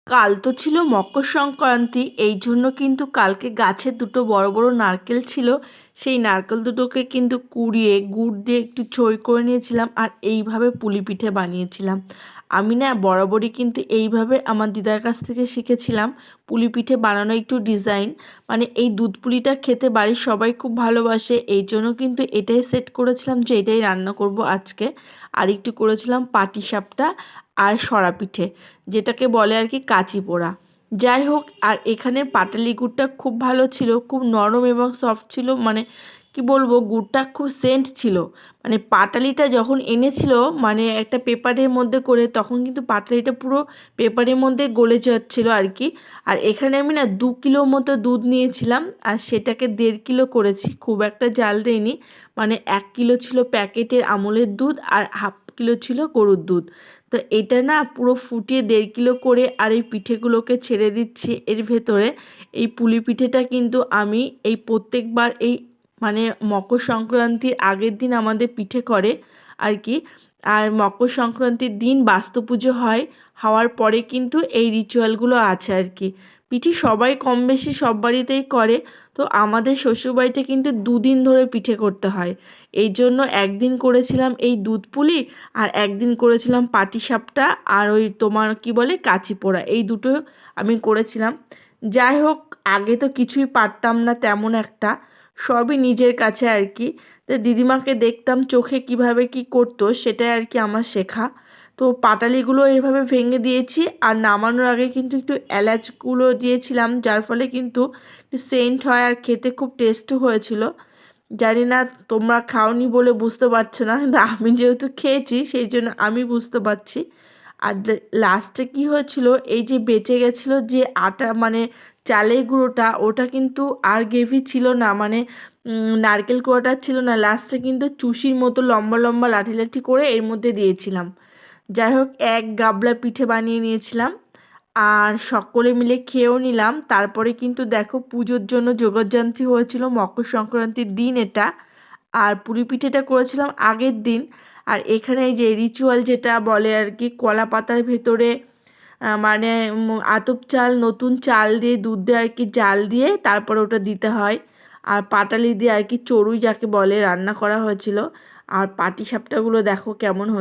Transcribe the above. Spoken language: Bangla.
কাল তো ছিল মকর সংক্রান্তি, এই জন্য কিন্তু কালকে গাছে দুটো বড় বড় নারকেল ছিল। সেই নারকেল দুটোকে কিন্তু কুড়িয়ে গুড় দিয়ে একটু ছই করে নিয়েছিলাম, আর এইভাবে পুলি পিঠে বানিয়েছিলাম। আমি না বরাবরই কিন্তু এইভাবে আমার দিদার কাছ থেকে শিখেছিলাম পুলি পিঠে বানানো একটু ডিজাইন। মানে এই দুধ পুলিটা খেতে বাড়ির সবাই খুব ভালোবাসে, এই জন্য কিন্তু এটাই সেট করেছিলাম যে এটাই রান্না করব আজকে। আর একটু করেছিলাম পাটিসাপটা আর সরা পিঠে, যেটাকে বলে আর কি কাঁচি পোড়া। যাই হোক, আর এখানে পাটালি গুড়টা খুব ভালো ছিল, খুব নরম এবং সফট ছিল। মানে কি বলবো, গুড়টা খুব সেন্ট ছিল। মানে পাটালিটা যখন এনেছিল মানে একটা পেপারের মধ্যে করে, তখন কিন্তু পাটালিটা পুরো পেপারের মধ্যে গলে যাচ্ছিল আর কি। আর এখানে আমি না 2 কিলো মতো দুধ নিয়েছিলাম, আর সেটাকে 1.5 কিলো করেছি, খুব একটা জাল দেয়নি। মানে 1 কিলো ছিল প্যাকেটের আমুলের দুধ, আর 1/2 কিলো ছিল গরুর দুধ। তো এটা না পুরো ফুটিয়ে 1.5 কিলো করে আর এই পিঠেগুলোকে ছেড়ে দিচ্ছি এর ভেতরে। এই পুলি পিঠেটা কিন্তু আমি এই প্রত্যেকবার এই মানে মকর সংক্রান্তির আগের দিন আমাদের পিঠে করে আর কি। আর মকর সংক্রান্তির দিন বাস্তু পুজো হয়, হওয়ার পরে কিন্তু এই রিচুয়ালগুলো আছে আর কি। পিঠে সবাই কম বেশি সব বাড়িতেই করে। তো আমাদের শ্বশুরবাড়িতে কিন্তু 2 দিন ধরে পিঠে করতে হয়। এই জন্য একদিন করেছিলাম এই দুধ পুলি, আর একদিন করেছিলাম পাটিসাপটা, আর ওই তোমার কি বলে কাঁচি পোড়া, এই দুটো আমি করেছিলাম। যাই হোক, আগে তো কিছুই পারতাম না তেমন একটা, সবই নিজের কাছে আর কি। তো দিদিমাকে দেখতাম চোখে কিভাবে কি করতো, সেটাই আর কি আমার শেখা। তো পাটালিগুলো এভাবে ভেঙে দিয়েছি, আর নামানোর আগে কিন্তু একটু এলাচগুলো দিয়েছিলাম, যার ফলে কিন্তু একটু সেন্ট হয় আর খেতে খুব টেস্টও হয়েছিল। জানি না তোমরা খাওনি বলে বুঝতে পারছো না, কিন্তু আমি যেহেতু খেয়েছি সেই জন্য আমি বুঝতে পারছি। আর লাস্টে কি হয়েছিল, এই যে বেঁচে গেছিলো যে আটা মানে চালের গুঁড়োটা, ওটা কিন্তু আর গ্রেভি ছিল না, মানে নারকেল কোড়াটা ছিল না। লাস্টে কিন্তু চুষির মতো লম্বা লম্বা লাঠি লাঠি করে এর মধ্যে দিয়েছিলাম। যাই হোক, এক গাবলা পিঠে বানিয়ে নিয়েছিলাম, আর সকলে মিলে খেয়েও নিলাম। তারপরে কিন্তু দেখো পুজোর জন্য জোগাড়যন্ত্রী হয়েছিল, মকর সংক্রান্তির দিন এটা। আর পুলি পিঠেটা করেছিলাম আগের দিন। আর এখানে এই যে রিচুয়াল যেটা বলে আর কি, কলা পাতার ভেতরে মানে আতপ চাল, নতুন চাল দিয়ে দুধ দিয়ে আর কি জাল দিয়ে তারপরে ওটা দিতে হয়। আর পাটালি দিয়ে আর কি চড়ুই যাকে বলে রান্না করা হয়েছিল। আর পাটিসাপটাগুলো দেখো কেমন হয়েছে।